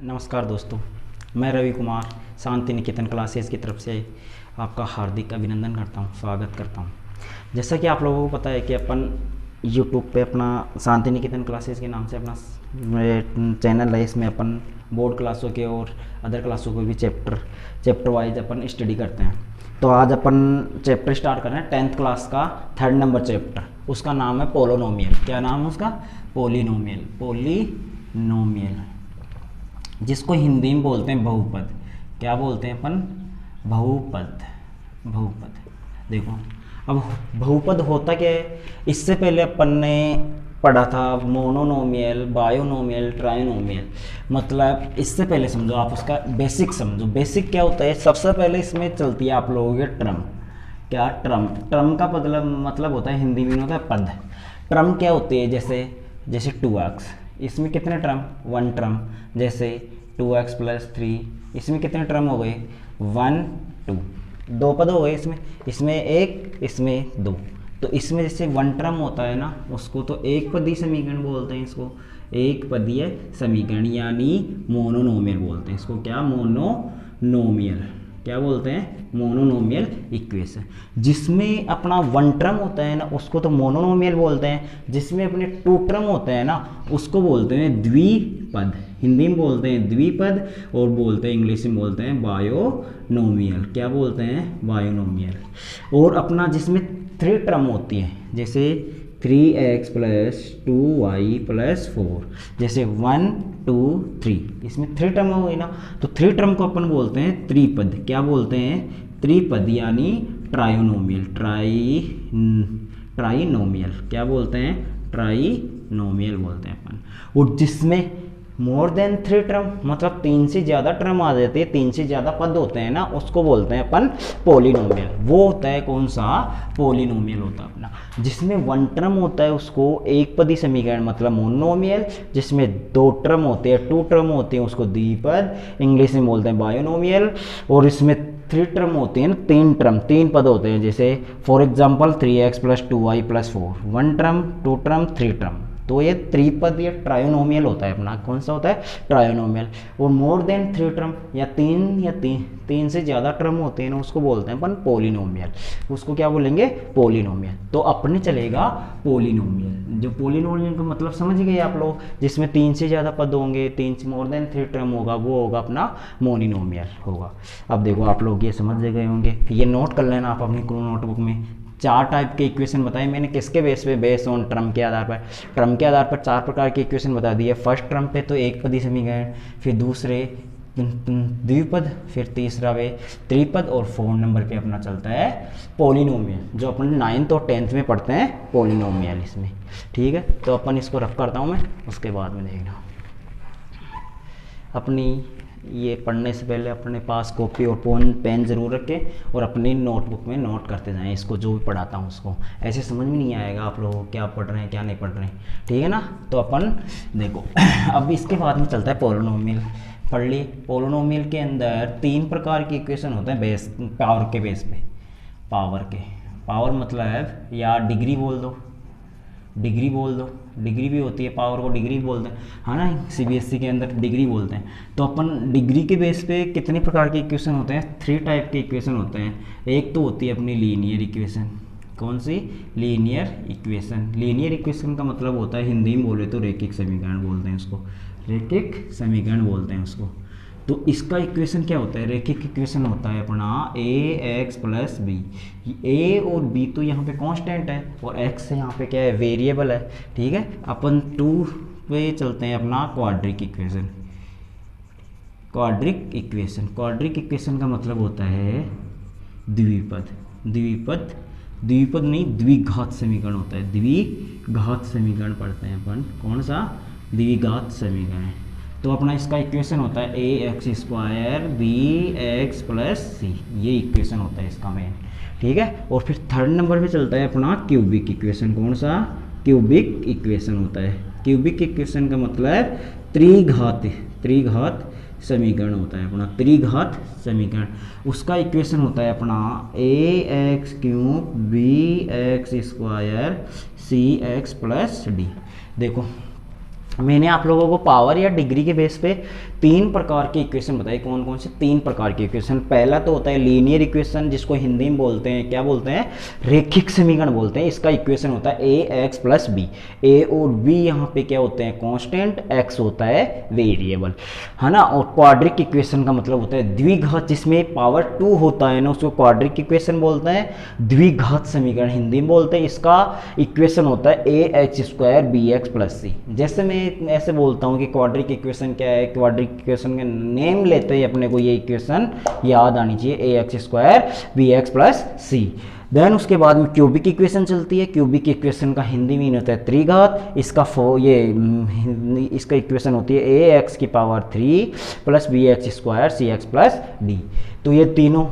नमस्कार दोस्तों, मैं रवि कुमार शांति निकेतन क्लासेस की तरफ से आपका हार्दिक अभिनंदन करता हूं, स्वागत करता हूं। जैसा कि आप लोगों को पता है कि अपन यूट्यूब पे अपना शांति निकेतन क्लासेस के नाम से अपना चैनल है। इसमें अपन बोर्ड क्लासों के और अदर क्लासों को भी चैप्टर वाइज अपन स्टडी करते हैं। तो आज अपन चैप्टर स्टार्ट कर रहे हैं 10th क्लास का 3rd नंबर चैप्टर। उसका नाम है पोलिनोमियल। क्या नाम है उसका? पोलिनोमियल, जिसको हिंदी में बोलते हैं बहुपद। क्या बोलते हैं अपन? बहुपद। देखो, अब बहुपद होता क्या है? इससे पहले अपन ने पढ़ा था मोनोनोमियल, बायोनोमियल, ट्राइनोमियल। मतलब इससे पहले समझो, आप उसका बेसिक समझो। बेसिक क्या होता है? सबसे पहले इसमें चलती है आप लोगों के ट्रम। क्या? ट्रम का मतलब होता है, हिंदी में होता है पद। ट्रम क्या होती है? जैसे 2x, इसमें कितने ट्रम? 1 ट्रम। जैसे 2x + 3, इसमें कितने ट्रम हो गए? 1 2। 2 पद हो गए इसमें 1, इसमें 2। तो इसमें जैसे 1 ट्रम होता है ना, उसको तो एक पदीय समीकरण बोलते हैं। इसको एक पदीय समीकरण यानी मोनोनोमियल बोलते हैं। इसको क्या? मोनोनोमियल। क्या बोलते हैं? Monomial equation. जिसमें अपना 1 ट्रम होता है ना, उसको तो मोनोनोमियल बोलते हैं। जिसमें अपने 2 ट्रम होते हैं ना, उसको बोलते हैं द्विपद। हिंदी में बोलते हैं द्विपद, और बोलते हैं इंग्लिश में बोलते हैं बायोनोमियल। क्या बोलते हैं? बायोनोमियल। और अपना जिसमें 3 ट्रम होती है, जैसे 3x + 2y + 4, जैसे 1 2 3, इसमें 3 ट्रम हो गई ना। तो 3 ट्रम को अपन बोलते हैं त्रिपद। क्या बोलते हैं? त्रिपद यानी ट्रायोनोमियल। ट्राइनोमियल। क्या बोलते हैं? ट्राइनोमियल बोलते हैं अपन। और जिसमें मोर देन 3 ट्रम, मतलब 3 से ज़्यादा ट्रम आ जाते हैं, 3 से ज़्यादा पद होते हैं ना, उसको बोलते हैं अपन पोलिनोमियल। वो होता है कौन सा? पोलिनोमियल होता है अपना। जिसमें 1 ट्रम होता है उसको एक पदी समीकरण मतलब मोनोमियल। जिसमें 2 ट्रम होते हैं, 2 ट्रम होते हैं, उसको द्विपद, इंग्लिश में बोलते हैं बायोनोमियल। और इसमें 3 ट्रम होते हैं ना, 3 पद होते हैं। जैसे for example 3x + 2y + 4, 1 term, 2 term, 3 term. तो ये त्रिपद या ट्रायोनोमियल होता है अपना। कौन सा होता है? ट्रायोनोमियल। और मोर देन 3 ट्रम या तीन से ज़्यादा ट्रम होते हैं ना, उसको बोलते हैं अपन पोलिनोमियल। उसको क्या बोलेंगे? पोलिनोमियल। तो अपने चलेगा पोलिनोमियल। जो पोलिनोमियल का मतलब समझ गए आप लोग? जिसमें 3 से ज़्यादा पद होंगे, 3 से मोर देन 3 ट्रम होगा, वो होगा अपना मोनिनोमियल होगा। अब देखो, आप लोग ये समझ गए होंगे। ये नोट कर लेना आप अपनी नोटबुक में। 4 टाइप के इक्वेशन बताए मैंने। किसके बेस पे? बेस ऑन ट्रम के आधार पर। ट्रम के आधार पर 4 प्रकार के इक्वेशन बता दिए। फर्स्ट ट्रम पे तो एक पदी समीकरण, फिर दूसरे द्विपद, फिर तीसरा वे त्रिपद, और 4 नंबर पे अपना चलता है पोलिनोमियल, जो अपन 9th और 10th में पढ़ते हैं पोलिनोमियल इसमें। ठीक है, तो अपन इसको रफ करता हूँ मैं, उसके बाद में देखना। अपनी ये पढ़ने से पहले अपने पास कॉपी और पेन ज़रूर रखें, और अपनी नोटबुक में नोट करते जाएं इसको, जो भी पढ़ाता हूँ उसको। ऐसे समझ में नहीं आएगा आप लोगों को क्या पढ़ रहे हैं क्या नहीं पढ़ रहे हैं। ठीक है ना? तो अपन देखो अब इसके बाद में चलता है पोलिनोमियल। पढ़ लिए। पोलिनोमियल के अंदर 3 प्रकार की इक्वेशन होते हैं पावर के बेस पे। पावर मतलब या डिग्री बोल दो, डिग्री भी होती है, पावर को डिग्री बोलते हैं, है ना? सीबीएसई के अंदर डिग्री बोलते हैं। तो अपन डिग्री के बेस पे कितने प्रकार के इक्वेशन होते हैं? 3 टाइप के इक्वेशन होते हैं। एक तो होती है अपनी लीनियर इक्वेशन। कौन सी? Linear equation. लीनियर इक्वेशन का मतलब होता है, हिंदी में बोले तो रेखिक समीकरण बोलते हैं उसको। रेखिक समीकरण बोलते हैं उसको। तो इसका इक्वेशन क्या होता है? रेखिक इक्वेशन होता है अपना ax + b। a और b तो यहाँ पे कांस्टेंट है, और x यहाँ पे क्या है? वेरिएबल है। ठीक है, अपन 2 पे चलते हैं अपना क्वाड्रिक इक्वेशन। क्वाड्रिक इक्वेशन का मतलब होता है द्विपद नहीं, द्विघात समीकरण होता है। द्विघात समीकरण पढ़ते हैं अपन। कौन सा? द्विघात समीकरण। तो अपना इसका इक्वेशन होता है ax² bx + c। ये इक्वेशन होता है इसका मेन। ठीक है, और फिर 3rd नंबर पे चलता है अपना क्यूबिक इक्वेशन। कौन सा? क्यूबिक इक्वेशन होता है। क्यूबिक इक्वेशन का मतलब त्रिघात समीकरण होता है अपना। त्रिघात समीकरण, उसका इक्वेशन होता है अपना ax³ bx² cx + d। देखो मैंने आप लोगों को पावर या डिग्री के बेस पे 3 प्रकार के इक्वेशन बताए। कौन कौन से? 3 प्रकार के इक्वेशन। पहला तो होता है लीनियर इक्वेशन, जिसको हिंदी में बोलते हैं, क्या बोलते हैं? रेखिक समीकरण बोलते हैं। इसका इक्वेशन होता है ए एक्स प्लस बी। ए और बी यहाँ पे क्या होते हैं? कांस्टेंट, एक्स होता है वेरिएबल, है ना। और क्वाड्रिक इक्वेशन का मतलब होता है द्विघात, जिसमें पावर 2 होता है ना, उसको क्वाड्रिक इक्वेशन बोलते हैं, द्विघात समीकरण हिंदी में बोलते हैं। इसका इक्वेशन होता है A X square B X plus C. जैसे मैं ऐसे बोलता हूँ कि क्वाड्रिक इक्वेशन क्या है, क्वाड्रिक इक्वेशन का नेम लेते ही अपने को ये इक्वेशन याद आनी चाहिए, A X square B X plus C. Then उसके बाद में क्यूबिक इक्वेशन चलती है। क्यूबिक इक्वेशन का हिंदी मीन होता है त्रिघात। इसका इसका इक्वेशन होती है ए एक्स की power 3 plus B X square C X plus D. तो ये तीनों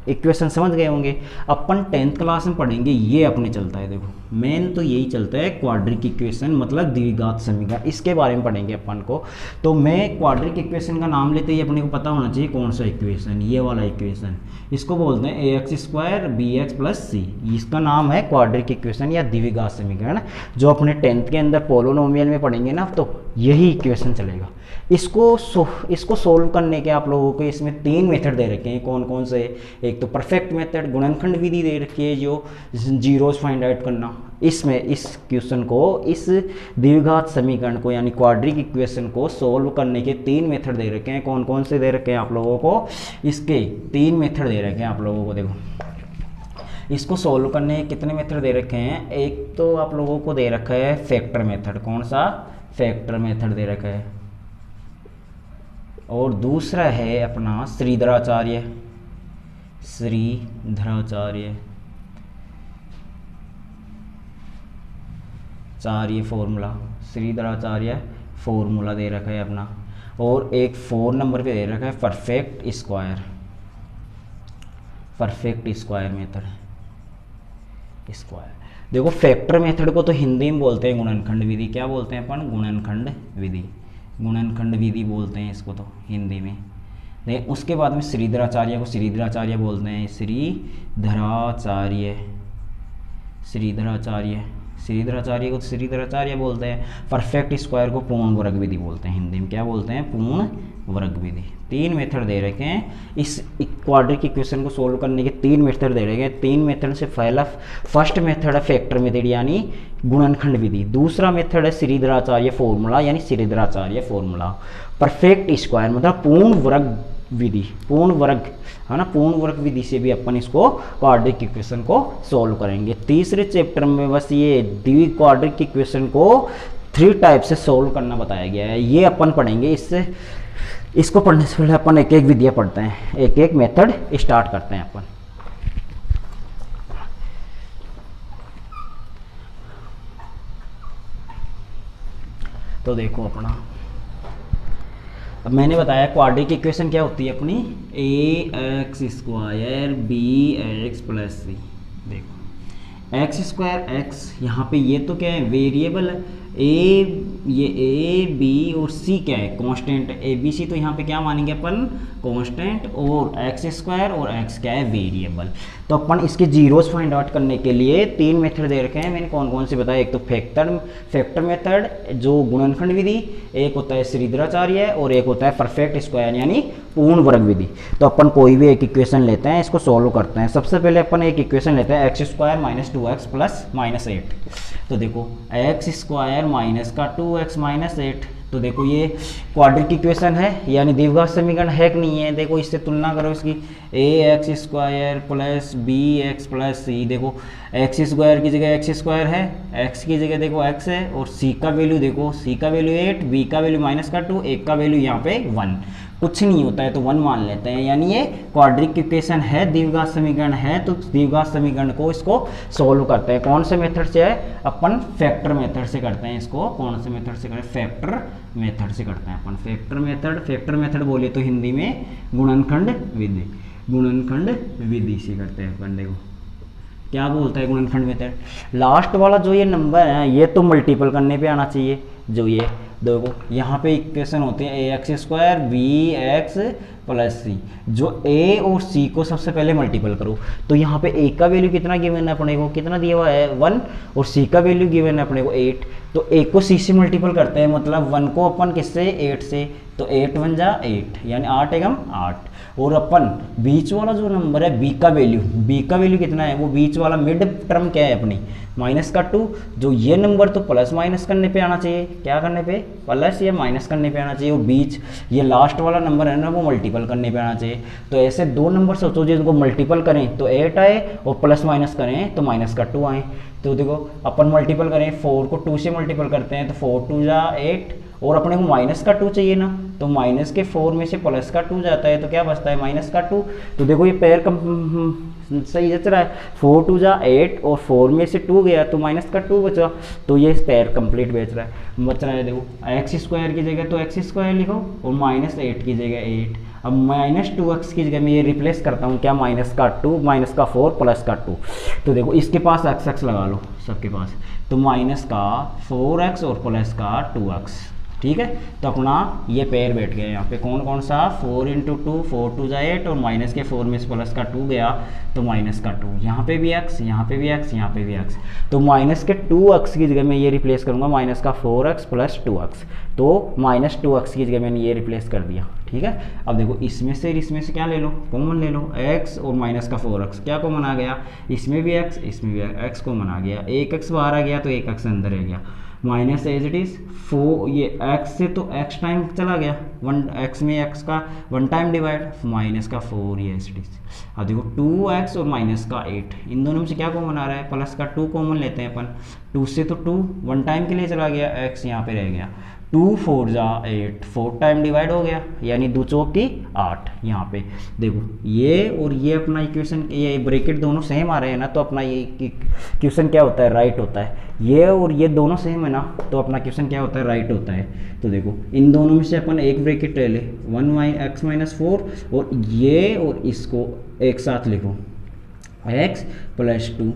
इक्वेशन समझ गए होंगे। अपन 10th क्लास में पढ़ेंगे, ये अपने चलता है, देखो मेन तो यही चलता है क्वाड्रिक इक्वेशन, मतलब द्विघात समीकरण, इसके बारे में पढ़ेंगे अपन को। तो मैं क्वाड्रिक इक्वेशन का नाम लेते ही अपने को पता होना चाहिए कौन सा इक्वेशन, ये वाला इक्वेशन, इसको बोलते हैं A X square B X plus C. इसका नाम है क्वाड्रिक इक्वेशन या द्विघात समीकरण। जो अपने 10th के अंदर पोलोनोमियल में पढ़ेंगे ना, तो यही इक्वेशन चलेगा। इसको सोल्व करने के आप लोगों को इसमें 3 मेथड दे रखे हैं। कौन कौन से? एक तो परफेक्ट मेथड, गुणनखंड विधि दे रखी है, जो जीरोस फाइंड आउट करना। इसमें इस क्वेश्चन को, इस द्विघात समीकरण को यानी क्वाड्रिक इक्वेशन को सोल्व करने के 3 मेथड दे रखे हैं। कौन कौन से दे रखे हैं आप लोगों को? इसके 3 मेथड दे रखे हैं आप लोगों को। देखो इसको सोल्व करने के कितने मेथड दे रखे हैं? एक तो आप लोगों को दे रखा है फैक्टर मेथड। कौन सा? फैक्टर मेथड दे रखा है। और दूसरा है अपना श्रीधराचार्य फॉर्मूला, श्रीधराचार्य फॉर्मूला दे रखा है अपना। और एक 4 नंबर पे दे रखा है परफेक्ट स्क्वायर मेथड। देखो फैक्टर मेथड को तो हिंदी में बोलते हैं गुणनखंड विधि। क्या बोलते हैं अपन? गुणनखंड विधि बोलते हैं इसको तो हिंदी में। देखिए उसके बाद में श्रीधराचार्य को श्रीधराचार्य बोलते हैं, श्रीधराचार्य को श्रीधराचार्य बोलते हैं। परफेक्ट स्क्वायर को पूर्ण वर्ग विधि बोलते हैं हिंदी में। क्या बोलते हैं? पूर्ण वर्ग विधि। 3 मेथड दे रखे हैं। इस क्वाड्रिक इक्वेशन को सोल्व करने के 3 मेथड दे रखे हैं। 3 मेथड से फर्स्ट मेथड है फैक्टर मेथड यानी गुणनखंड विधि। दूसरा मेथड है श्रीधराचार्य फॉर्मूला यानी श्रीधराचार्य फॉर्मूला। परफेक्ट स्क्वायर मतलब पूर्ण वर्ग विधि, पूर्ण वर्ग, है ना। पूर्ण वर्ग विधि से भी अपन इसको क्वाड्रिक इक्वेशन को सोल्व करेंगे। तीसरे चैप्टर में बस ये क्वाड्रिक इक्वेशन को 3 टाइप से सोल्व करना बताया गया है, ये अपन पढ़ेंगे। इसको पढ़ने से पहले अपन एक एक विधियाँ पढ़ते हैं, एक एक मेथड स्टार्ट करते हैं अपन। तो देखो अपना, अब मैंने बताया क्वाड्रिक इक्वेशन क्या होती है अपनी, A X square B X plus C. देखो एक्स स्क्वायर एक्स, यहाँ पे ये तो क्या है? वेरिएबल है। ये ए बी और सी क्या है? कांस्टेंट। ए बी सी तो यहाँ पे क्या मानेंगे अपन? कांस्टेंट। और एक्स स्क्वायर और एक्स क्या है? वेरिएबल। तो अपन इसके जीरोस फाइंड आउट करने के लिए 3 मेथड दे रखे हैं। मैंने कौन कौन से बताया? एक तो फैक्टर मेथड जो गुणनखंड विधि, एक होता है श्रीधराचार्य और एक होता है परफेक्ट स्क्वायर यानी पूर्ण वर्ग विधि। तो अपन कोई भी एक इक्वेशन लेते हैं, इसको सोल्व करते हैं। सबसे पहले अपन एक इक्वेशन लेते हैं x square minus 2x plus minus 8। तो देखो एक्स स्क्वायर माइनस का 2x माइनस 8, तो देखो ये क्वाड्रिक इक्वेशन है यानी द्विघात समीकरण है कि नहीं है? देखो इससे तुलना करो इसकी, A X square plus B X plus C. देखो एक्स स्क्वायर की जगह एक्स स्क्वायर है, एक्स की जगह देखो एक्स है, और सी का वैल्यू देखो, सी का वैल्यू 8, बी का वैल्यू माइनस का 2, एक का वैल्यू यहाँ पे 1, कुछ नहीं होता है तो 1 मान लेते हैं। यानी ये क्वाड्रिक इक्वेशन है, द्विघात समीकरण है। तो द्विघात समीकरण को इसको सोल्व करते हैं। कौन से मेथड से है? अपन फैक्टर मेथड से करते हैं इसको। कौन से मेथड से करें? फैक्टर मेथड से करते हैं अपन। फैक्टर मेथड बोले तो हिंदी में गुणनखंड विधि से करते हैं अपन। देखो क्या बोलता है गुणनखंड मेथड, लास्ट वाला जो ये नंबर है ये तो मल्टीपल करने पे आना चाहिए। जो ये देखो यहाँ पे इक्वेशन होते हैं A X square B X plus C, जो ए और सी को सबसे पहले मल्टीपल करो। तो यहाँ पे ए का वैल्यू कितना गिवन है अपने को, कितना दिया हुआ है 1, और सी का वैल्यू गिवन है अपने को 8। तो ए को सी से मल्टीपल करते हैं, मतलब 1 को अपन किससे 8 से, तो 8 1 जा 8 यानी 8 एकम 8। और अपन बीच वाला जो नंबर है बी का वैल्यू कितना है, वो बीच वाला मिड टर्म क्या है अपनी माइनस का 2। जो ये नंबर तो प्लस माइनस करने पे आना चाहिए, क्या करने पे, प्लस या माइनस करने पे आना चाहिए। वो बीच ये लास्ट वाला नंबर है ना, वो मल्टीपल करने पे आना चाहिए। तो ऐसे दो नंबर सोचो जिनको मल्टीपल करें तो 8 आए, और प्लस माइनस करें तो माइनस का 2 आए। तो देखो अपन मल्टीपल करें, 4 को 2 से मल्टीपल करते हैं तो 4 2 जा 8, और अपने को माइनस का 2 चाहिए ना, तो माइनस के 4 में से प्लस का 2 जाता है तो क्या बचता है माइनस का 2। तो देखो ये पेयर सही जच रहा है, 4 2 जा 8 और 4 में से 2 गया तो माइनस का 2 बचा, तो ये पेयर कंप्लीट बच रहा है। देखो एक्स स्क्वायर की जगह तो एक्स स्क्वायर लिखो, और माइनस 8 की जगह 8। अब माइनस 2x की जगह मैं ये रिप्लेस करता हूँ, क्या माइनस का 2 माइनस का 4 प्लस का 2। तो देखो इसके पास x लगा लो सबके पास, तो माइनस का 4x और प्लस का 2x, ठीक है। तो अपना ये पेयर बैठ गया यहाँ पे, कौन कौन सा 4 × 2 4 2 जा 8, और माइनस के 4 में से प्लस का 2 गया तो माइनस का 2, यहाँ पे भी x, यहाँ पे भी x, यहाँ पे भी x। तो माइनस के 2x की जगह मैं ये रिप्लेस करूँगा माइनस का 4x प्लस 2x, तो माइनस 2x की जगह मैंने ये रिप्लेस कर दिया, ठीक है। अब देखो इसमें से क्या ले लो, कॉमन ले लो, x और माइनस का 4x क्या कॉमन आ गया, इसमें भी x इसमें भी x कॉमन आ गया, एक x बाहर आ गया तो एक x अंदर रह गया, माइनस एज इट इज 4, ये x से तो x टाइम चला गया, 1x में x का 1 टाइम डिवाइड, माइनस का 4 ये एज इट इज। अब देखो 2x और माइनस का 8, इन दोनों में से क्या कॉमन आ रहा है, प्लस का 2 कॉमन लेते हैं अपन, 2 से तो 2 1 टाइम के लिए चला गया, x यहाँ पे रह गया, 2 4 जा 8 4 टाइम डिवाइड हो गया, यानी 2 चौक की 8। यहाँ पे देखो ये और ये अपना इक्वेशन, ये ब्रैकेट दोनों सेम आ रहे हैं ना, तो अपना ये इक्वेशन क्या होता है, राइट होता है। ये और ये दोनों सेम है ना, तो अपना क्वेश्चन क्या होता है, राइट होता है। तो देखो इन दोनों में से अपन एक ब्रैकेट ले ले, 1x - 4, और ये और इसको एक साथ लिखो, x + 2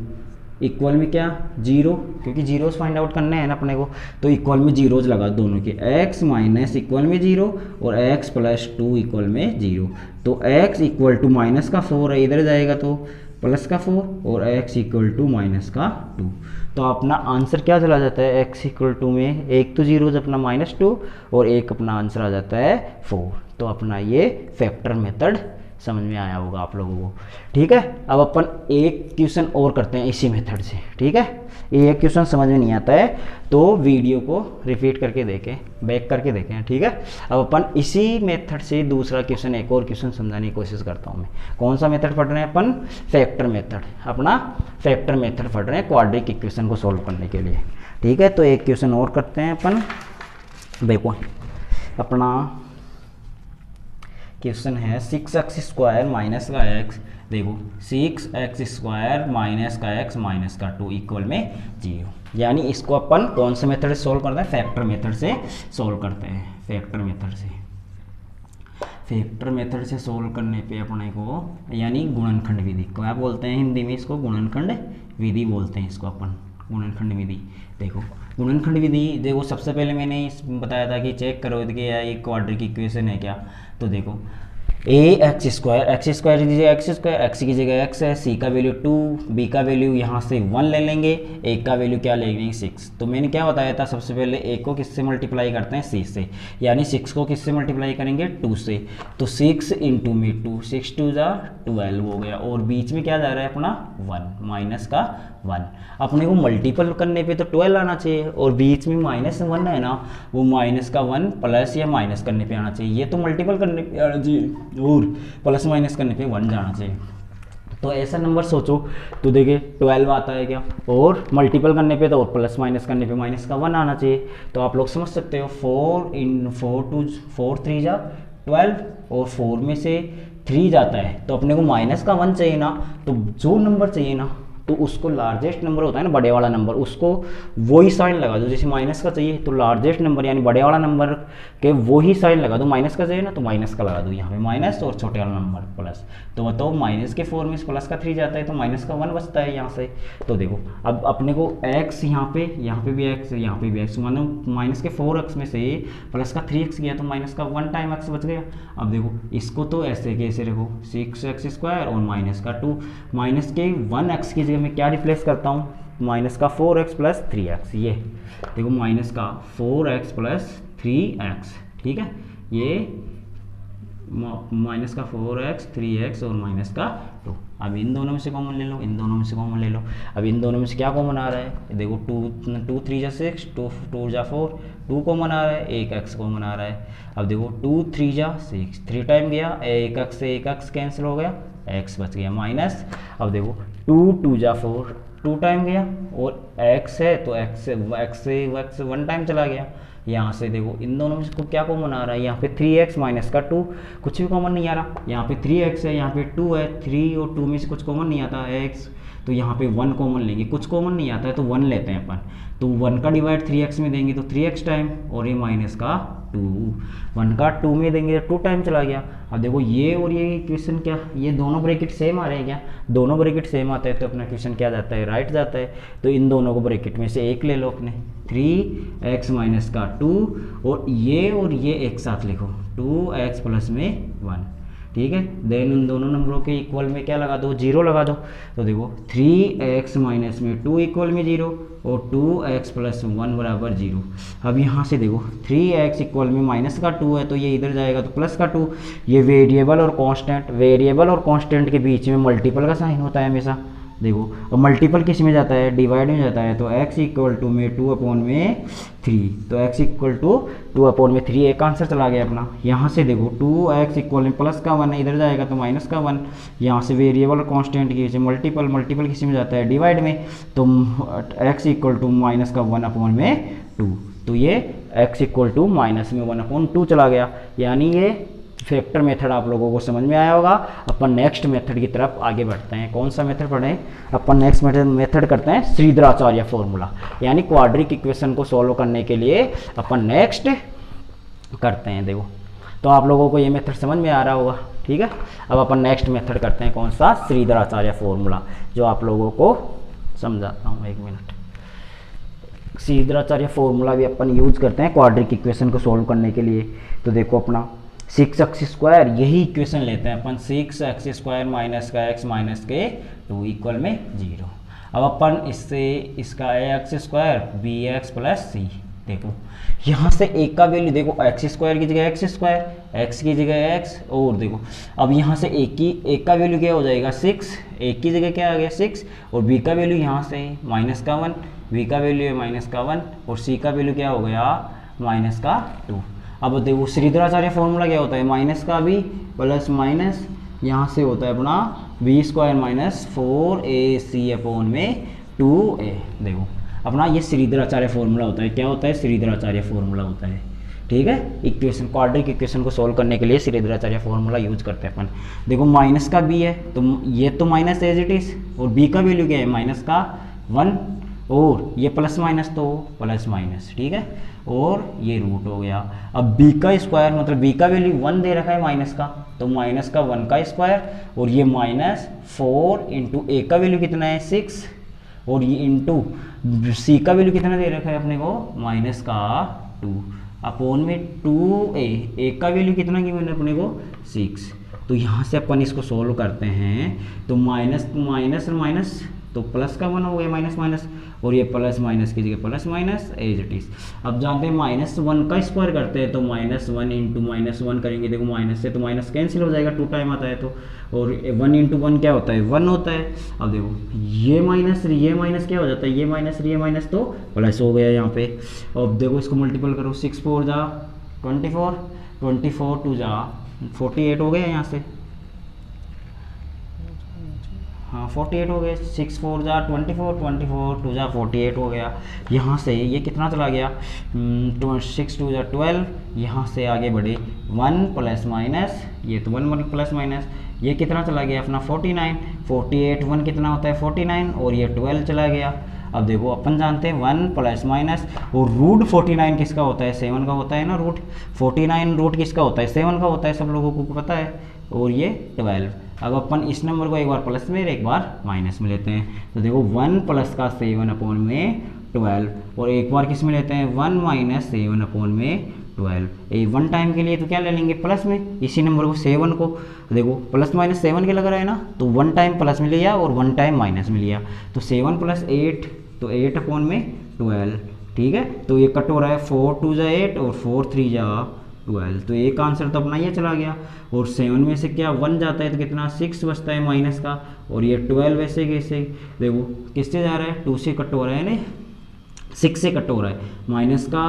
इक्वल में क्या 0, क्योंकि जीरोस फाइंड आउट करने हैं ना अपने को, तो इक्वल में जीरोज लगा दोनों के, x माइनस इक्वल में 0 और x + 2 इक्वल में 0। तो x इक्वल टू माइनस का 4 है, इधर जाएगा तो प्लस का 4, और x इक्वल टू माइनस का 2। तो अपना आंसर क्या चला जाता है, x इक्वल टू में एक तो जीरोज अपना -2 और एक अपना आंसर आ जाता है 4। तो अपना ये फैक्टर मेथड समझ में आया होगा आप लोगों को, ठीक है। अब अपन एक क्वेश्चन और करते हैं इसी मेथड से, ठीक है। ये क्वेश्चन समझ में नहीं आता है तो वीडियो को रिपीट करके देखें, बैक करके देखें, ठीक है। अब अपन इसी मेथड से दूसरा क्वेश्चन, एक और क्वेश्चन समझाने की कोशिश करता हूँ मैं। कौन सा मेथड पढ़ रहे हैं अपन, फैक्टर मेथड, अपना फैक्टर मेथड पढ़ रहे हैं क्वाड्रिक इक्वेशन को सॉल्व करने के लिए, ठीक है। तो एक क्वेश्चन और करते हैं अपन, देखो अपना क्वेश्चन है 6x² माइनस का x, देखो 6x² माइनस का x माइनस का 2 इक्वल में 0। यानी इसको अपन कौन से मेथड से सॉल्व करते हैं, फैक्टर मेथड से सॉल्व करते हैं। फैक्टर मेथड से सॉल्व करने पे अपने को, यानी गुणनखंड विधि, क्या बोलते हैं हिंदी में इसको, गुणनखंड विधि बोलते हैं इसको अपन, गुणनखंड विधि। देखो गुणनखंड विधि, देखो सबसे पहले मैंने बताया था कि चेक करो कि ये क्वाड्रिक इक्वेशन है क्या। तो देखो x² की जगह x की जगह x है, c का वैल्यू 2, b का वैल्यू यहाँ से 1 ले लेंगे, a का वैल्यू क्या ले लेंगे 6। तो मैंने क्या बताया था, सबसे पहले a को किससे मल्टीप्लाई करते हैं, c से, यानी 6 को किससे मल्टीप्लाई करेंगे 2 से। तो 6 × में 2, 6 2 जा 12 हो गया, और बीच में क्या जा रहा है अपना 1 माइनस का 1। अपने को मल्टीपल करने पे तो 12 आना चाहिए, और बीच में -1 है ना, वो माइनस का 1 प्लस या माइनस करने पे आना चाहिए। ये तो मल्टीपल करने पे आना चाहिए और प्लस माइनस करने पे 1 जाना चाहिए। तो ऐसा नंबर सोचो तो देखिए 12 आता है क्या, और मल्टीपल करने पे तो और प्लस माइनस करने पे माइनस का 1 आना चाहिए। तो आप लोग समझ सकते हो 4 3 जा 12, और 4 में से 3 जाता है तो अपने को -1 चाहिए ना। तो जो नंबर चाहिए ना तो उसको लार्जेस्ट नंबर होता है ना बड़े वाला नंबर, उसको वही साइन लगा दो। जैसे माइनस का चाहिए तो लार्जेस्ट नंबर यानी बड़े वाला नंबर के वही साइन लगा दो। माइनस का चाहिए ना तो माइनस का लगा दो यहाँ पे माइनस और छोटे वाला नंबर प्लस। तो बताओ माइनस के 4 में प्लस का 3 जाता है तो माइनस का 1 बचता है यहाँ से। तो देखो अब अपने को x यहाँ पे भी x यहाँ पे भी x, मानो माइनस के 4x में से प्लस का 3x गया तो माइनस का 1 टाइम x बच गया। अब देखो इसको तो ऐसे कैसे रखो 6x² और माइनस का 2, माइनस के 1x की जगह मैं क्या रिप्लेस करता हूँ माइनस का 4x प्लस 3x। ये देखो माइनस का 4x प्लस 3x, ठीक है, ये माइनस का 4x 3x और माइनस का 2। अब इन दोनों में से कॉमन ले लो, इन दोनों में से कॉमन ले लो। अब इन दोनों में से क्या कॉमन आ रहा है, देखो 2 3 जा 6, 2 जा 4, 2 कॉमन आ रहा है, एक x कॉमन आ रहा है। अब देखो 2 3 जा 6, 3 टाइम गया, एक x से एक x कैंसिल हो गया, x बच गया माइनस। अब देखो 2 2 जा 4, 2 टाइम गया और x है तो x से 1 टाइम चला गया। यहाँ से देखो इन दोनों में से क्या कॉमन आ रहा है, यहाँ पे 3x माइनस का 2, कुछ भी कॉमन नहीं आ रहा। यहाँ पे 3x है, यहाँ पे 2 है, 3 और 2 में से कुछ कॉमन नहीं आता है x, तो यहाँ पे 1 कॉमन लेंगे, कुछ कॉमन नहीं आता है तो 1 लेते हैं अपन। तो 1 का डिवाइड 3x में देंगे तो 3x टाइम, और ये माइनस का 2, 1 का 2 में देंगे तो 2 टाइम चला गया। अब देखो ये और ये इक्वेशन क्या, ये दोनों ब्रैकेट सेम आ रहे हैं क्या, दोनों ब्रैकेट सेम आते हैं तो अपना इक्वेशन क्या जाता है, राइट जाता है। तो इन दोनों को ब्रैकेट में से एक ले लो अपने, 3x माइनस का 2 और ये एक साथ लिखो 2x प्लस में 1, ठीक है। देन उन दोनों नंबरों के इक्वल में क्या लगा दो, 0 लगा दो। तो देखो 3x माइनस में 2 इक्वल में 0 और 2x प्लस 1 बराबर 0। अब यहाँ से देखो 3x इक्वल में माइनस का 2 है तो ये इधर जाएगा तो प्लस का 2। ये वेरिएबल और कांस्टेंट के बीच में मल्टीपल का साइन होता है हमेशा। देखो अब मल्टीपल किस में जाता है, डिवाइड में जाता है, तो x इक्वल टू में 2/3, तो x इक्वल टू 2/3, एक आंसर चला गया अपना। यहाँ से देखो 2x इक्वल में प्लस का 1 है, इधर जाएगा तो माइनस का 1। यहाँ से वेरिएबल और कांस्टेंट की मल्टीपल किसी में जाता है, डिवाइड में, तो x इक्वल टू माइनस का 1/2, तो ये x इक्वल टू माइनस में 1/2 चला गया। यानी ये फैक्टर मेथड आप लोगों को समझ में आया होगा। अपन नेक्स्ट मेथड की तरफ आगे बढ़ते हैं। कौन सा मेथड पढ़ें अपन, नेक्स्ट मेथड करते हैं श्रीधराचार्य फॉर्मूला, यानी क्वाड्रिक इक्वेशन को सॉल्व करने के लिए अपन नेक्स्ट करते हैं। देखो तो आप लोगों को ये मेथड समझ में आ रहा होगा, ठीक है। अब अपन नेक्स्ट मेथड करते हैं, कौन सा, श्रीधराचार्य फॉर्मूला, जो आप लोगों को समझाता हूँ, 1 मिनट। श्रीधराचार्य फॉर्मूला भी अपन यूज करते हैं क्वाड्रिक इक्वेशन को सॉल्व करने के लिए। तो देखो अपना 6x², यही इक्वेशन लेते हैं अपन, 6x² माइनस का x माइनस के 2 इक्वल में 0। अब अपन इससे इसका ax² bx प्लस c, देखो यहाँ से एक का वैल्यू देखो x² की जगह x², x की जगह x, और देखो अब यहाँ से एक का वैल्यू क्या हो जाएगा 6, एक की जगह क्या आ गया 6, और b का वैल्यू यहाँ से माइनस का 1, b का वैल्यू है माइनस का 1, और c का वैल्यू क्या हो गया माइनस का 2। अब देखो श्रीधराचार्य फॉर्मूला क्या होता है, माइनस का b प्लस माइनस, यहाँ से होता है अपना b² माइनस 4ac/2a। देखो अपना ये श्रीधराचार्य फॉर्मूला होता है, क्या होता है, श्रीधराचार्य फॉर्मूला होता है, ठीक है। इक्वेशन क्वाड्रिक इक्वेशन को सॉल्व करने के लिए श्रीधराचार्य फॉर्मूला यूज करते हैं अपन। देखो माइनस का b है तो ये तो माइनस एज इट इज, और b का वैल्यू क्या है माइनस का 1, और ये प्लस माइनस तो प्लस माइनस, ठीक है, और ये रूट हो गया। अब b का स्क्वायर मतलब b का वैल्यू 1 दे रखा है माइनस का, तो माइनस का 1 का स्क्वायर, और ये माइनस 4 इंटू a का वैल्यू कितना है 6, और ये इंटू c का वैल्यू कितना दे रखा है अपने को माइनस का 2 अपॉन में 2a का वैल्यू कितना गिवन है अपने को 6। तो यहाँ से अपन इसको सोल्व करते हैं, तो माइनस माइनस माइनस तो प्लस का 1 हो गया माइनस माइनस, और ये प्लस माइनस की जगह plus minus as it is. अब जानते हैं -1 का स्क्वायर करते हैं तो -1 इंटू -1 करेंगे, देखो माइनस से तो माइनस कैंसिल हो जाएगा, 2 टाइम आता है तो, और 1 इंटू 1 क्या होता है 1 होता है। अब देखो ये माइनस क्या हो जाता है, ये माइनस तो प्लस हो गया यहाँ पे। अब देखो इसको मल्टीपल करो, 6 4 जा 24, 24 2 जा 48 हो गया यहाँ से, हाँ 48 हो गए, 6 4 जा 24, 24 2 जा 48 हो गया। यहाँ से ये कितना चला गया 6 2 जा 12, यहाँ से आगे बढ़े 1 प्लस माइनस, ये तो 1 प्लस माइनस, ये कितना चला गया अपना 49, 48 1 कितना होता है 49, और ये 12 चला गया। अब देखो अपन जानते हैं 1 प्लस माइनस, और रूट 49 किसका होता है 7 का होता है ना, रूट 49 रूट किसका होता है 7 का होता है, सब लोगों को पता है। और ये 12। अब अपन इस नंबर को एक बार प्लस में एक बार माइनस में लेते हैं, तो देखो 1 प्लस का 7 अपॉन में 12, और एक बार किस में लेते हैं 1 माइनस 7 अपॉन में 12। ये 1 टाइम के लिए तो क्या ले लेंगे प्लस में, इसी नंबर को 7 को देखो प्लस माइनस 7 के लग रहा है ना, तो 1 टाइम प्लस में लिया और 1 टाइम माइनस में लिया, तो 7 प्लस 8, तो 8 अपॉन में 12। ठीक है, तो ये कट हो रहा है 4 2 जा 8 और 4 3 जा 12, तो एक आंसर तो अपना ये चला गया। और 7 में से क्या 1 जाता है तो कितना 6 बचता है माइनस का, और ये 12 वैसे कैसे देखो किससे जा रहा है 2 से कट हो रहा है ना, 6 से कट हो रहा है, माइनस का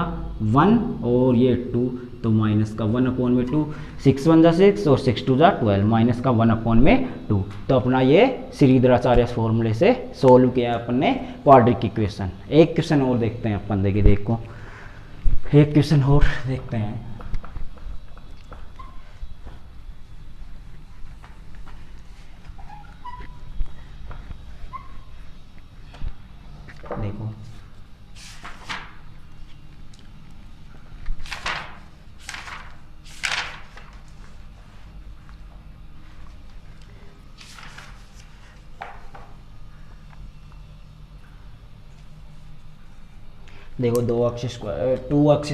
1 और ये 2, तो माइनस का 1 अपॉन में 2, 6 1 जा 6 और 6 2 जा 12, माइनस का 1 अपॉन में 2। तो अपना ये श्रीधराचार्य फॉर्मूले से सोल्व किया अपन ने क्वाड्रिक इक्वेशन। एक क्वेश्चन और देखते हैं अपन, देखो एक क्वेश्चन और देखते हैं। देखो देखो 2x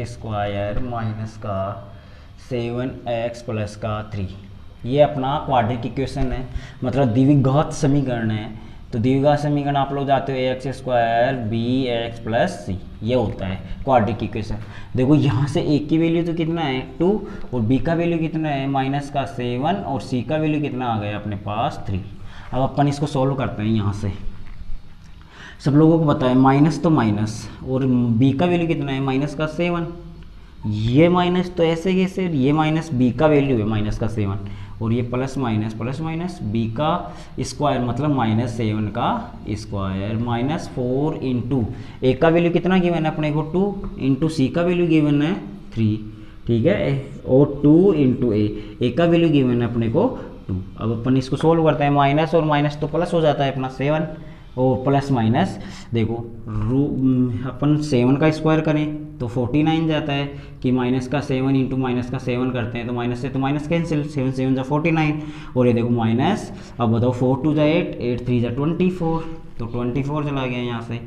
स्क्वायर माइनस का 7x प्लस का 3, ये अपना क्वाड्रिक इक्वेशन है, मतलब द्विघात समीकरण है। तो द्विघात समीकरण आप लोग जाते हो X square B X plus C, ये होता है क्वाड्रिक इक्वेशन। देखो यहाँ से ए की वैल्यू तो कितना है 2, और बी का वैल्यू कितना है माइनस का 7, और सी का वैल्यू कितना आ गया अपने पास 3। अब अपन इसको सॉल्व करते हैं। यहाँ से सब लोगों को पता है माइनस तो माइनस, और बी का वैल्यू कितना है माइनस का 7, ये माइनस तो ऐसे कैसे, ये माइनस बी का वैल्यू है माइनस का 7, और ये प्लस माइनस बी का स्क्वायर मतलब माइनस 7 का स्क्वायर माइनस 4 इंटू ए का वैल्यू कितना गिवन है अपने को 2, इंटू सी का वैल्यू गिवन है 3। ठीक है, और 2 इंटू ए का वैल्यू गिवन है अपने को 2। अब अपन इसको सोल्व करते हैं, माइनस और माइनस तो प्लस हो जाता है अपना 7, और प्लस माइनस देखो अपन 7 का स्क्वायर करें तो 49 जाता है, कि माइनस का 7 इंटू माइनस का 7 करते हैं तो माइनस से तो माइनस कैंसिल, 7 7 जा 49, और ये देखो माइनस, अब बताओ 4 2 जा 8, 8 3 जा 24, तो 24 चला गया यहाँ से,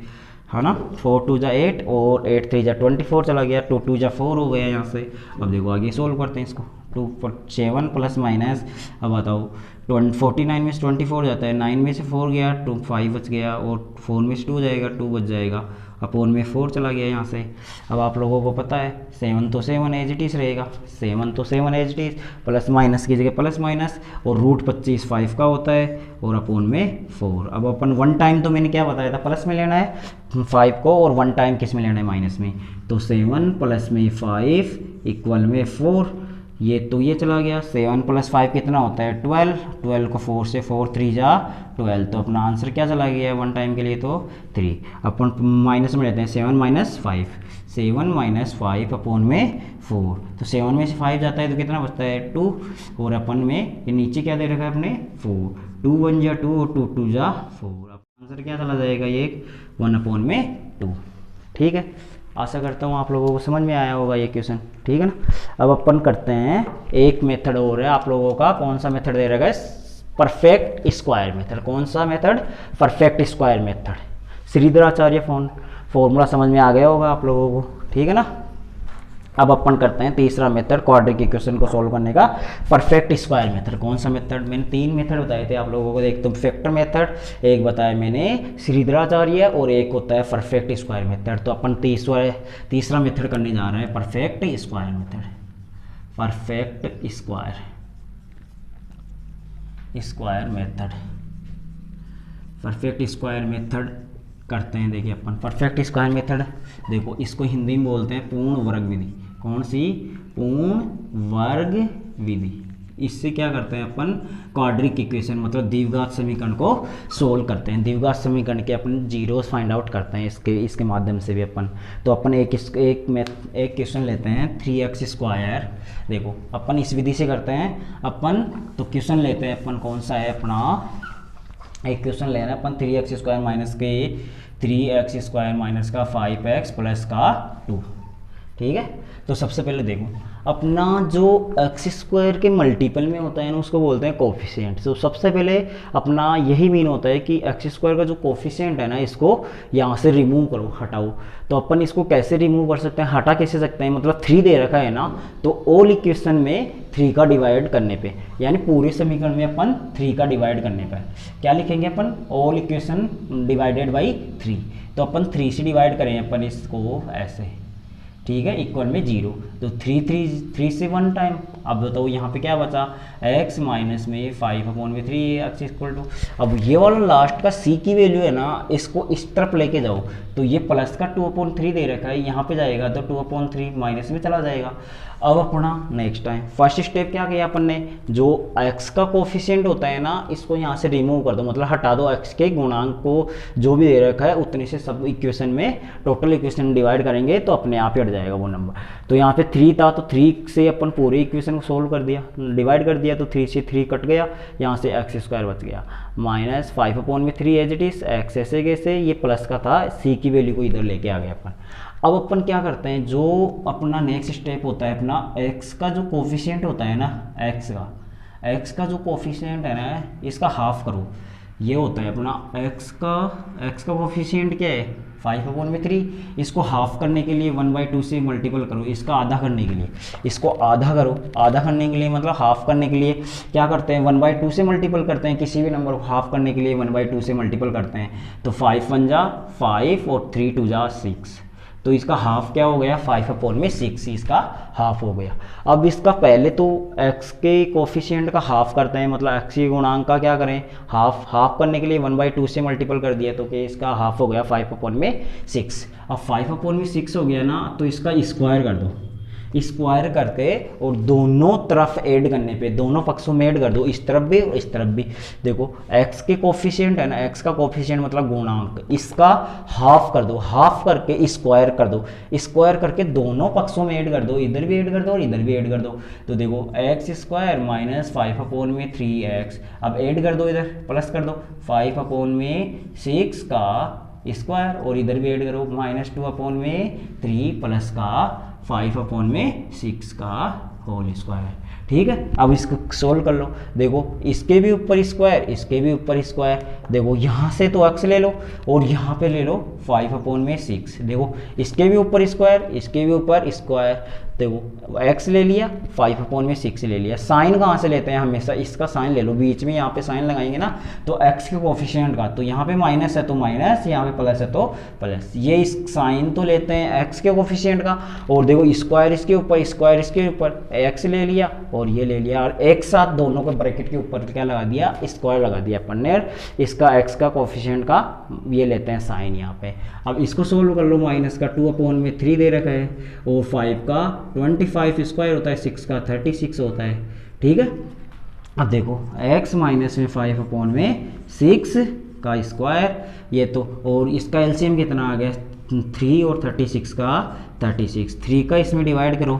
है ना, 4 2 जा 8 और 8 3 जा 24 चला गया, 2 2 जा 4 हो गया यहाँ से। अब देखो आगे सोल्व करते हैं इसको, 7 प्लस माइनस, अब बताओ 49 में से 24 जाता है, 9 में से 4 गया 5 बच गया, और 4 में से 2 जाएगा 2 बच जाएगा, अपॉन में 4 चला गया यहाँ से। अब आप लोगों को पता है 7 तो 7 एज इट इज़ रहेगा, 7 तो 7 as it is, plus minus की जगह प्लस माइनस, और रूट 25 5 का होता है, और अपॉन में 4। अब अपन 1 टाइम तो मैंने क्या बताया था प्लस में लेना है 5 को, और 1 टाइम किस में लेना है माइनस में, तो 7 प्लस में 5 इक्वल में 4, ये तो ये चला गया, 7 प्लस 5 कितना होता है 12, 12 को 4 से 4 3 जा 12, तो अपना आंसर क्या चला गया 1 टाइम के लिए तो 3। अपन माइनस में लेते हैं 7 माइनस 5, 7 माइनस 5 अपॉन में 4, तो 7 में से 5 जाता है तो कितना बचता है 2, और अपन में ये नीचे क्या दे रखा है अपने 4, 2 1 जा 2 और 2 2 जा 4, आंसर क्या चला जाएगा ये 1 अपॉन में 2। ठीक है, आशा करता हूँ आप लोगों को समझ में आया होगा ये क्वेश्चन। ठीक है ना, अब अपन करते हैं एक मेथड और है आप लोगों का, कौन सा मेथड दे रखा है परफेक्ट स्क्वायर मेथड। कौन सा method, perfect square method. Shridharacharya formula समझ में आ गया होगा आप लोगों को। ठीक है ना, अब अपन करते हैं तीसरा मेथड क्वाड्रिक इक्वेशन को सॉल्व करने का, परफेक्ट स्क्वायर मेथड। कौन सा मेथड, मैंने 3 मेथड बताए थे आप लोगों को, एक तो फैक्टर मेथड, एक बताया मैंने श्रीधराचार्य, और एक होता है परफेक्ट स्क्वायर मेथड। तो अपन तीसरा मेथड करने जा रहे हैं perfect square method. Perfect square method, perfect square method करते हैं। देखिए अपन परफेक्ट स्क्वायर मेथड, देखो इसको हिंदी में बोलते हैं पूर्ण वर्ग विधि। कौन सी, पूर्ण वर्ग विधि। इससे क्या करते हैं अपन, क्वाड्रिक इक्वेशन मतलब द्विघात समीकरण को सोल्व करते हैं। द्विघात समीकरण के अपन जीरोस फाइंड आउट करते हैं इसके माध्यम से भी अपन। तो अपन एक क्वेश्चन लेते हैं 3x²। देखो अपन इस विधि से करते हैं अपन। तो क्वेश्चन लेते हैं अपन, कौन सा है अपना, एक क्वेश्चन ले रहे हैं अपन 3x² माइनस के 3x² माइनस का 5x प्लस का 2। ठीक है, तो सबसे पहले देखो अपना जो x² के मल्टीपल में होता है ना उसको बोलते हैं कोफिशिएंट। तो सबसे पहले अपना यही मीन होता है कि x² का जो कोफिशिएंट है ना इसको यहाँ से रिमूव करो, हटाओ। तो अपन इसको कैसे रिमूव कर सकते हैं, हटा कैसे सकते हैं, मतलब 3 दे रखा है ना, तो ऑल इक्वेशन में 3 का डिवाइड करने पे, यानी पूरे समीकरण में अपन 3 का डिवाइड करने पे क्या लिखेंगे अपन, ऑल इक्वेशन डिवाइडेड बाई 3। तो अपन 3 से डिवाइड करें अपन इसको ऐसे, ठीक है, इक्वल में 0। तो 3 से 1 टाइम। अब बताओ यहाँ पे क्या बचा, x माइनस में 5/3 x इक्वल टू, अब ये वाला लास्ट का c की वैल्यू है ना, इसको इस तरफ लेके जाओ। तो ये प्लस का 2/3 दे रखा है, यहाँ पे जाएगा तो 2/3 माइनस में चला जाएगा। अब अपना नेक्स्ट टाइम फर्स्ट स्टेप क्या किया अपन ने, जो x का कोफिशिएंट होता है ना इसको यहाँ से रिमूव कर दो, मतलब हटा दो। x के गुणांक को जो भी दे रखा है उतने से सब इक्वेशन में, टोटल इक्वेशन डिवाइड करेंगे तो अपने आप ही हट जाएगा वो नंबर। तो यहाँ पे 3 था तो 3 से अपन पूरे इक्वेशन को सोल्व कर दिया, डिवाइड कर दिया। तो 3 से 3 कट गया, यहाँ से x² बच गया minus 5/3 as it is, x ऐसे कैसे, ये प्लस का था, c की वैल्यू को इधर लेके आ गया अपन। अब अपन क्या करते हैं, जो अपना नेक्स्ट स्टेप होता है अपना, x का जो कोफिशिएंट होता है ना, x का जो कोफिशिएंट है ना इसका हाफ करो। ये होता है अपना x का कोफिशिएंट क्या है 5/3। इसको हाफ करने के लिए 1/2 से मल्टीपल करो, इसका आधा करने के लिए इसको आधा करो। आधा करने के लिए मतलब हाफ करने के लिए क्या करते हैं, 1/2 से मल्टीपल करते हैं। किसी भी नंबर को हाफ करने के लिए 1/2 से मल्टीपल करते हैं। तो 5 1 जा 5 और 3 2 जा 6। तो इसका हाफ क्या हो गया, 5/6 इसका हाफ हो गया। अब इसका पहले तो x के कोफिशिएंट का हाफ करते हैं, मतलब x के गुणांक का क्या करें, हाफ करने के लिए 1/2 से मल्टीपल कर दिया, तो कि इसका हाफ हो गया 5/6। अब 5/6 हो गया ना, तो इसका स्क्वायर कर दो, स्क्वायर करके और दोनों तरफ ऐड करने पे, दोनों पक्षों में ऐड कर दो, इस तरफ भी और इस तरफ भी। देखो x के कोफिशिएंट है ना, x का कोफिशिएंट मतलब गुणांक, इसका हाफ कर दो, हाफ करके स्क्वायर कर दो, स्क्वायर करके दोनों पक्षों में ऐड कर दो, इधर भी ऐड कर दो और इधर भी ऐड कर दो। तो देखो x² माइनस 5/3x, अब ऐड कर दो, इधर प्लस कर दो 5/6 का स्क्वायर, और इधर भी ऐड करो -2/3 प्लस का 5/6 का होल स्क्वायर। ठीक है, अब इसको सोल्व कर लो। देखो इसके भी ऊपर स्क्वायर, इसके भी ऊपर स्क्वायर। देखो यहाँ से तो x ले लो और यहाँ पे ले लो 5/6। देखो इसके भी ऊपर स्क्वायर, इसके भी ऊपर स्क्वायर। देखो x ले लिया, 5/6 ले लिया। साइन कहाँ से लेते हैं, हमेशा इसका साइन ले लो, बीच में यहाँ पे साइन लगाएंगे ना, तो x के कोफिशिएंट का, तो यहाँ पे माइनस है तो माइनस, यहाँ पे प्लस है तो प्लस। ये इस साइन तो लेते हैं x के कोफिशिएंट का, और देखो स्क्वायर इसके ऊपर, स्क्वायर इसके ऊपर, x ले लिया और ये ले लिया, और एक साथ दोनों को ब्रैकेट के ऊपर क्या लगा दिया, स्क्वायर लगा दिया अपन ने। इसका x का कोफिशिएंट का ये लेते हैं साइन यहाँ पे। अब इसको सोल्व कर लो, माइनस का 2/3 दे रखा है, और 5 का 25 स्क्वायर होता है, 6 का 36 होता है। ठीक है, अब देखो x माइनस में 5/6 का स्क्वायर, ये तो, और इसका एलसीएम कितना आ गया 3 और 36 का 36। 3 का इसमें डिवाइड करो,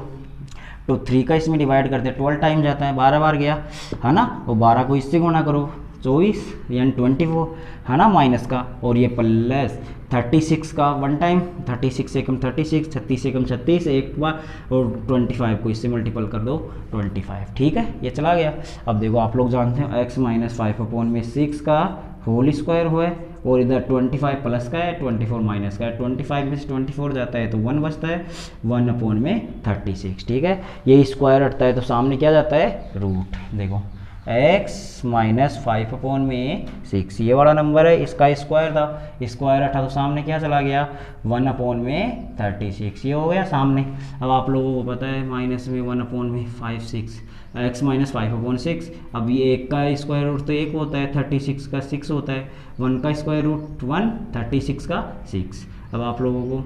तो 3 का इसमें डिवाइड करते 12 टाइम जाता है, 12 बार गया है ना, और 12 को इससे गुणा करो 24 यानी 24 है ना, माइनस का, और ये प्लस 36 का 1 टाइम, 36 से कम 36, 36 से कम 36 एक बार, और 25 को इससे मल्टीपल कर दो 25। ठीक है, ये चला गया। अब देखो आप लोग जानते हैं x माइनस 5/6 का होल स्क्वायर हुआ है, और इधर 25 प्लस का है, 24 माइनस का है, 25 में से 24 जाता है तो 1 बचता है, 1/36। ठीक है, ये स्क्वायर हटता है तो सामने क्या जाता है, रूट। देखो x माइनस 5/6 ये वाला नंबर है, इसका स्क्वायर था, स्क्वायर हटा तो सामने क्या चला गया 1/36, ये हो गया सामने। अब आप लोगों को पता है माइनस में 1/56, x माइनस 5/6। अब ये 1 का स्क्वायर रूट तो 1 होता है, 36 का 6 होता है, 1 का स्क्वायर रूट 1, 36 का 6। अब आप लोगों को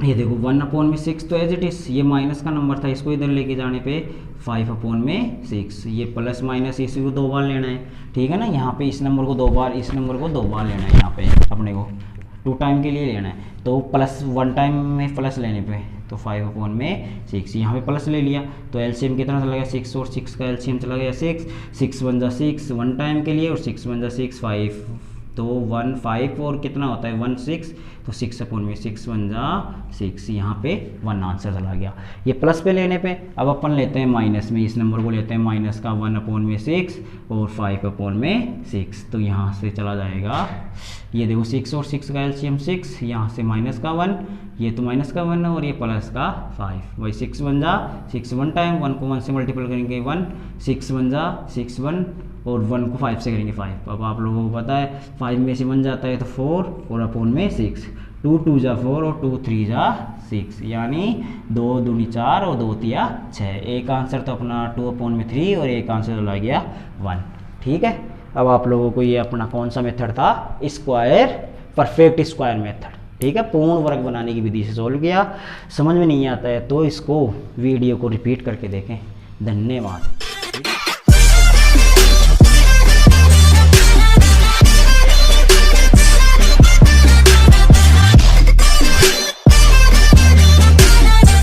ये देखो 1/6 तो एज इट इज़, ये माइनस का नंबर था, इसको इधर लेके जाने पे 5/6, ये प्लस माइनस इसी को 2 बार लेना है, ठीक है ना। यहाँ पे इस नंबर को 2 बार, इस नंबर को 2 बार लेना है, यहाँ पे अपने को 2 टाइम के लिए लेना है, तो प्लस 1 टाइम में प्लस लेने पे तो 5/6, यहाँ पे प्लस ले लिया तो एलसीएम कितना चला गया 6, और 6 का एलसीएम चला गया 6, 6 1 जा 6 1 टाइम के लिए, और 6 1 जा 6 5, तो 1 5 और कितना होता है 1 6, तो 6/6 1 जा 6, यहाँ पे 1 आंसर चला गया। ये प्लस पे लेने पे अब अपन लेते हैं माइनस में, इस नंबर को लेते हैं माइनस का 1/6 और 5/6, तो यहाँ से चला जाएगा, ये देखो 6 और 6 का एलसीएम 6, यहाँ से माइनस का 1, ये तो माइनस का 1 और ये प्लस का 5, वही 6 1 जा 6 1 टाइम, 1 को 1 से मल्टीपल करेंगे 1, 6 1 जा 6 1, और 1 को 5 से करेंगे 5। अब आप लोगों को पता है 5 में से 1 जाता है तो 4, और अपॉन में 6, 2 2 जा 4 और 2 3 जा 6, यानी 2 दूनी 4 और 2 तिया 6। एक आंसर तो अपना 2/3 और एक आंसर चला गया 1, ठीक है। अब आप लोगों को ये अपना कौन सा मेथड था, स्क्वायर परफेक्ट स्क्वायर मेथड, ठीक है, पूर्ण वर्ग बनाने की विधि से सोल्व किया। समझ में नहीं आता है तो इसको वीडियो को रिपीट करके देखें। धन्यवाद।